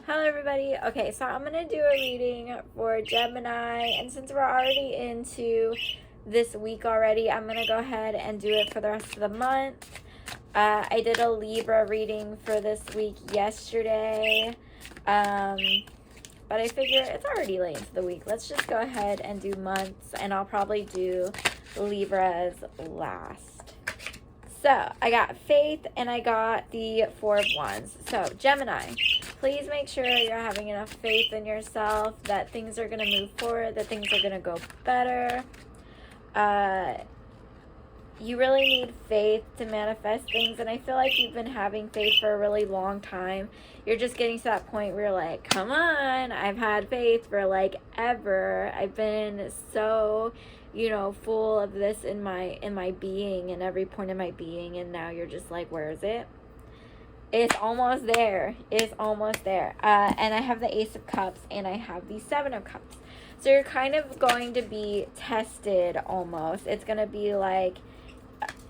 Hello everybody. Okay, so I'm going to do a reading for Gemini, and since we're already into this week already, I'm going to go ahead and do it for the rest of the month. I did a Libra reading for this week yesterday, but I figure it's already late into the week. Let's just go ahead and do months, and I'll probably do Libras last. So I got Faith and I got the Four of Wands. So Gemini, please make sure you're having enough faith in yourself, that things are going to move forward, that things are going to go better. You really need faith to manifest things, and I feel like you've been having faith for a really long time. You're just getting to that point where you're like, come on, I've had faith for like ever. I've been so, full of this in my being, in every point of my being, and now you're just like, where is it? It's almost there. It's almost there. And I have the Ace of Cups and I have the Seven of Cups. So you're kind of going to be tested almost. It's going to be like,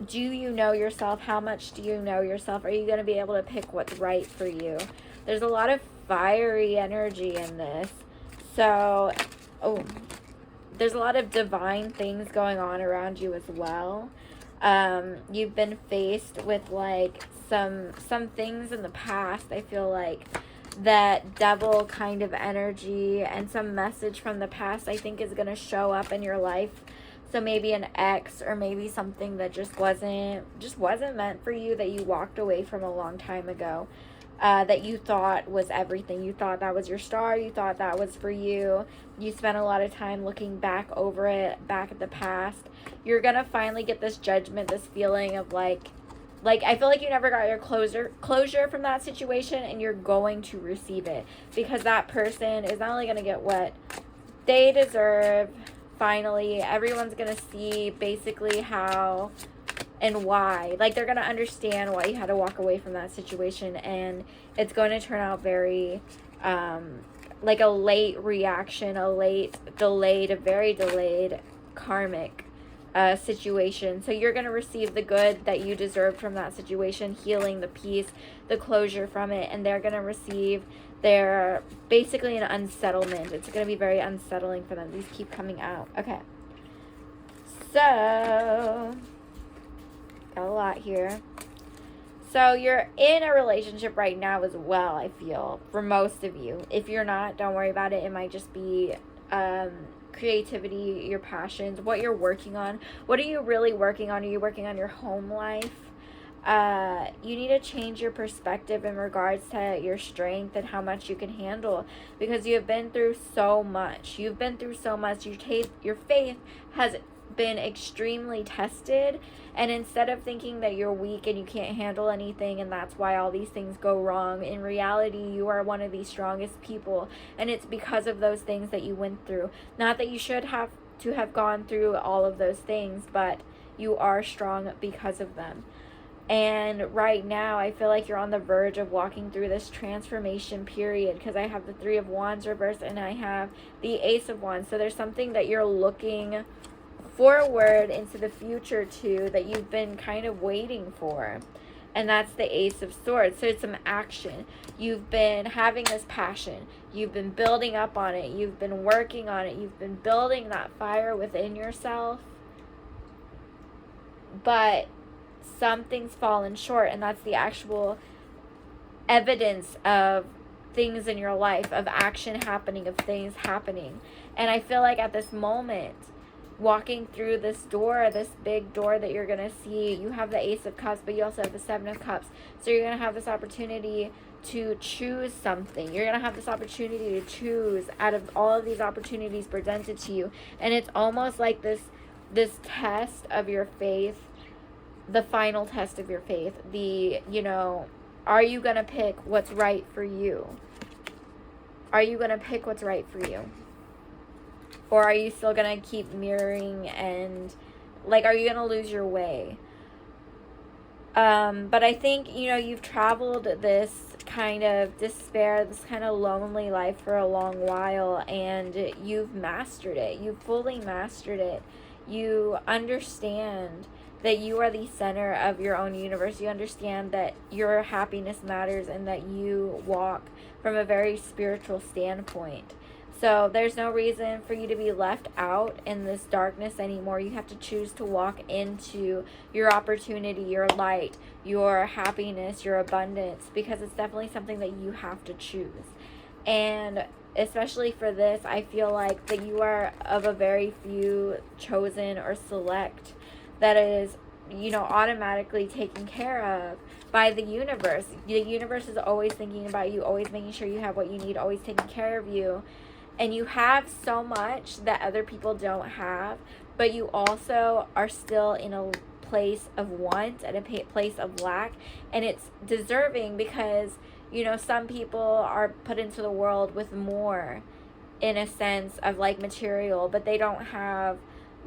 do you know yourself? How much do you know yourself? Are you going to be able to pick what's right for you? There's a lot of fiery energy in this. So, there's a lot of divine things going on around you as well. You've been faced with like some things in the past. I feel like that devil kind of energy and some message from the past I think is going to show up in your life. So maybe an ex, or maybe something that just wasn't meant for you, that you walked away from a long time ago, that you thought was everything. You thought that was your star. You thought that was for you. You spent a lot of time looking back over it, back at the past. You're going to finally get this judgment, this feeling of like I feel like you never got your closure from that situation, and you're going to receive it, because that person is not only going to get what they deserve. Finally, everyone's going to see basically how and why. Like, they're going to understand why you had to walk away from that situation, and it's going to turn out very, like a late reaction, a very delayed karmic situation. So you're going to receive the good that you deserved from that situation, healing, the peace, the closure from it, and they're going to receive their basically an unsettlement. It's going to be very unsettling for them. These keep coming out. Okay. So, got a lot here. So you're in a relationship right now as well, I feel, for most of you. If you're not, don't worry about it. It might just be creativity, your passions, what you're working on. What are you really working on? Are you working on your home life? You need to change your perspective in regards to your strength and how much you can handle, because you have been through so much. Your faith has been extremely tested, and instead of thinking that you're weak and you can't handle anything and that's why all these things go wrong, in reality you are one of the strongest people, and it's because of those things that you went through. Not that you should have to have gone through all of those things, but you are strong because of them. And right now, I feel like you're on the verge of walking through this transformation period, because I have the Three of Wands reversed and I have the Ace of Wands. So there's something that you're looking forward into the future to, that you've been kind of waiting for. And that's the Ace of Swords. So it's some action. You've been having this passion. You've been building up on it. You've been working on it. You've been building that fire within yourself. But something's fallen short, and that's the actual evidence of things in your life, of action happening, of things happening. And I feel like at this moment, walking through this door, this big door that you're going to see, you have the Ace of Cups, but you also have the Seven of Cups. So you're going to have this opportunity to choose something. You're going to have this opportunity to choose out of all of these opportunities presented to you. And it's almost like this test of your faith, the final test of your faith. Are you going to pick what's right for you? Are you going to pick what's right for you? Or are you still going to keep mirroring and, are you going to lose your way? But I think, you've traveled this kind of despair, this kind of lonely life for a long while, and you've mastered it. You've fully mastered it. You understand that you are the center of your own universe. You understand that your happiness matters and that you walk from a very spiritual standpoint. So there's no reason for you to be left out in this darkness anymore. You have to choose to walk into your opportunity, your light, your happiness, your abundance, because it's definitely something that you have to choose. And especially for this, I feel like that you are of a very few chosen or select that is, automatically taken care of by the universe. The universe is always thinking about you, always making sure you have what you need, always taking care of you. And you have so much that other people don't have, but you also are still in a place of want and a place of lack. And it's deserving because, some people are put into the world with more, in a sense of like material, but they don't have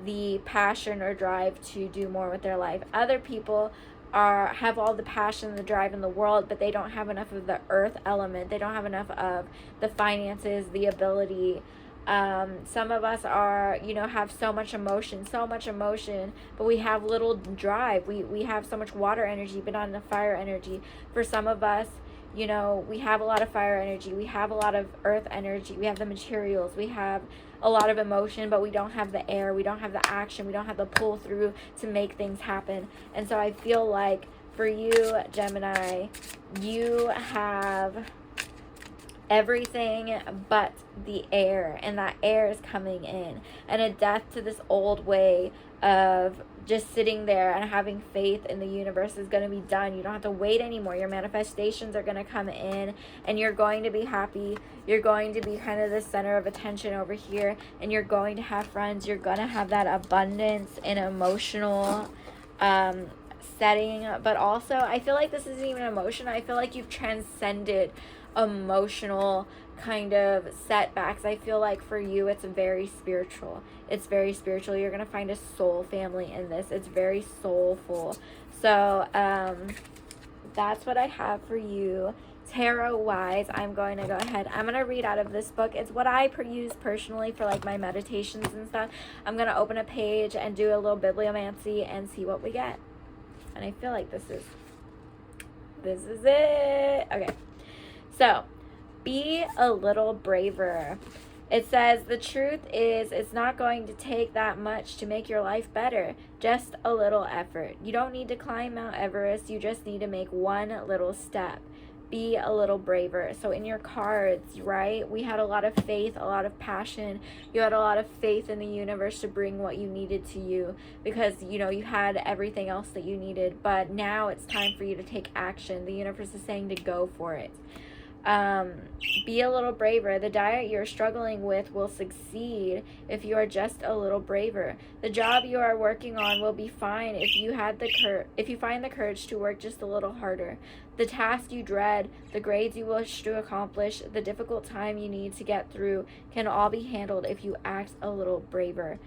the passion or drive to do more with their life. Other people have all the passion and the drive in the world, but they don't have enough of the earth element. They don't have enough of the finances, the ability. Some of us are, have so much emotion, but we have little drive. We have so much water energy, but not enough fire energy. For some of us, we have a lot of fire energy. We have a lot of earth energy. We have the materials. We have a lot of emotion, but we don't have the air. We don't have the action. We don't have the pull through to make things happen. And so I feel like for you, Gemini, you have everything but the air, and that air is coming in, and a death to this old way of just sitting there and having faith in the universe is going to be done. You don't have to wait anymore. Your manifestations are going to come in, and you're going to be happy. You're going to be kind of the center of attention over here, and you're going to have friends. You're going to have that abundance and emotional setting. But also, I feel like this isn't even emotion. I feel like you've transcended emotional kind of setbacks. I feel like for you it's very spiritual. You're gonna find a soul family in this. It's very soulful. So that's what I have for you tarot wise. I'm going to go ahead, I'm going to read out of this book. It's what I use personally for like my meditations and stuff. I'm going to open a page and do a little bibliomancy and see what we get. And I feel like this is it. Okay. So, be a little braver. It says, the truth is, it's not going to take that much to make your life better. Just a little effort. You don't need to climb Mount Everest. You just need to make one little step. Be a little braver. So in your cards, right, we had a lot of faith, a lot of passion. You had a lot of faith in the universe to bring what you needed to you because, you had everything else that you needed. But now it's time for you to take action. The universe is saying to go for it. Be a little braver. The diet you're struggling with will succeed if you are just a little braver. The job you are working on will be fine if you find the courage to work just a little harder. The task you dread, the grades you wish to accomplish, the difficult time you need to get through can all be handled if you act a little braver.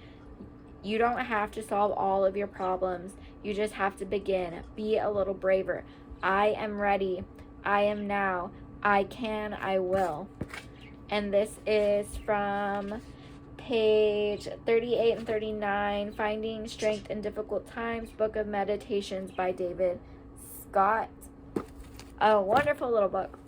You don't have to solve all of your problems. You just have to begin. Be a little braver. I am ready. I am now. I can, I will. And this is from page 38 and 39, Finding Strength in Difficult Times, Book of Meditations by David Scott. A wonderful little book.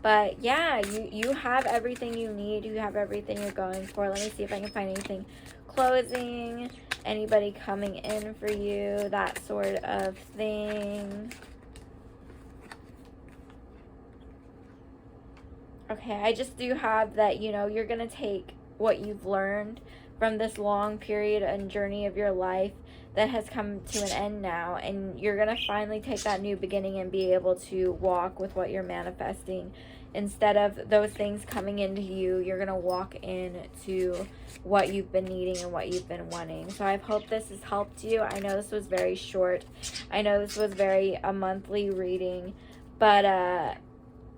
But yeah, you have everything you need. You have everything you're going for. Let me see if I can find anything closing, anybody coming in for you, that sort of thing. Okay, I just do have that, you're going to take what you've learned from this long period and journey of your life that has come to an end now, and you're going to finally take that new beginning and be able to walk with what you're manifesting. Instead of those things coming into you, you're going to walk into what you've been needing and what you've been wanting. So I hope this has helped you. I know this was very short. I know this was a monthly reading, but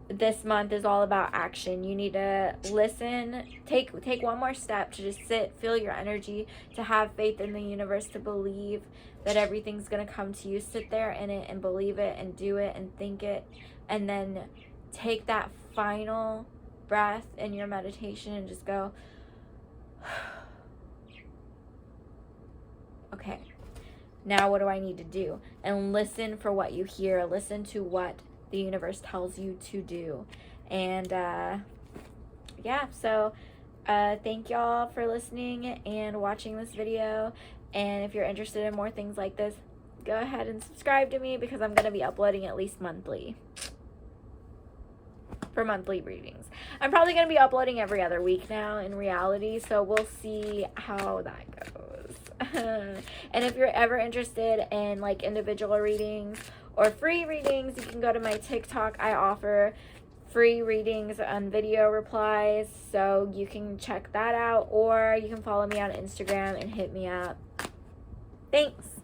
this month is all about action. You need to listen, take one more step to just sit, feel your energy, to have faith in the universe, to believe that everything's going to come to you. Sit there in it and believe it and do it and think it, and then take that final breath in your meditation and just go, okay, Now what do I need to do? And listen for what you hear. Listen to what the universe tells you to do. And yeah, so thank y'all for listening and watching this video. And if you're interested in more things like this, go ahead and subscribe to me, because I'm going to be uploading at least monthly for monthly readings. I'm probably going to be uploading every other week now in reality, so we'll see how that goes. And if you're ever interested in like individual readings or free readings, you can go to my TikTok. I offer free readings on video replies, so you can check that out, or you can follow me on Instagram and hit me up. Thanks.